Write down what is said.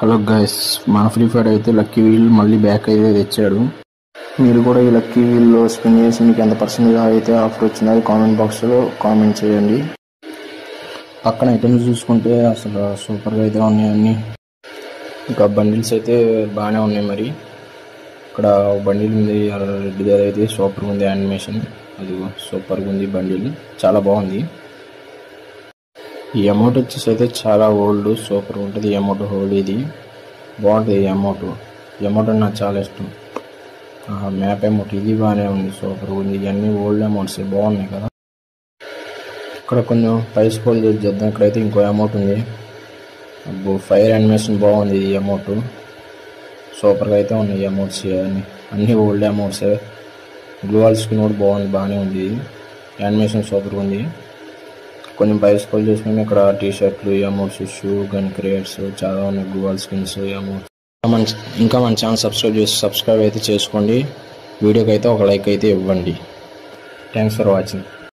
Hello guys, మన free fire అయితే lucky wheel మళ్ళీ బ్యాక్ అయితే తెచ్చాడు. మీరు కూడా ఈ లక్కీ వీల్లో స్పిన్ చేసి మీకు ఎంత పర్సెంటేజ్ అయితే ఆఫర్ వచ్చిందో కామెంట్ బాక్స్లో కామెంట్ చేయండి. పక్కన ఐటమ్స్ చూసుకుంటే అసలు సూపర్గా అయితే ఉన్నాయి అన్నీ. ఇంకా బండిల్స్ అయితే బాగానే ఉన్నాయి. మరి ఇక్కడ బండిల్ ఉంది రెడ్డి అయితే సూపర్గా ఉంది. యానిమేషన్ అది సూపర్గా ఉంది. బండిల్ చాలా బాగుంది. ఈ అమౌంట్ వచ్చేసి అయితే చాలా ఓల్డ్ సూపర్ ఉంటుంది. ఈ అమౌంట్ హోల్డ్ ఇది బాగుంటుంది. ఈ అమౌంట్ నాకు చాలా ఇష్టం. మ్యాప్ అమౌంట్ ఇది బాగానే ఉంది, సూపర్ ఉంది. ఇవన్నీ ఓల్డ్ అమౌంట్స్ బాగున్నాయి కదా. ఇక్కడ కొంచెం పై స్కోల్ చేద్దాం. ఇక్కడైతే ఇంకో అమౌంట్ ఉంది. ఫైర్ యానిమేషన్ బాగుంది. ఈ అమౌంట్ సూపర్గా అయితే ఉన్నాయి. ఈ అమౌంట్స్ అన్నీ ఓల్డ్ అమౌంట్సే. గ్లూవాల్ స్కిన్ కూడా బాగుంది, బాగానే ఉంది. యానిమేషన్ సూపర్గా ఉంది. కొంచెం పై స్కోల్ చేసుకుని ఇక్కడ టీ షర్ట్లు, అమౌంట్స్, షూ, గన్ క్రియేట్స్ చాలా ఉన్నాయి. Gloo wall skins, amounts. ఇంకా మన ఛానల్ సబ్స్క్రైబ్ అయితే చేసుకోండి. వీడియోకి అయితే ఒక లైక్ అయితే ఇవ్వండి. Thanks for watching.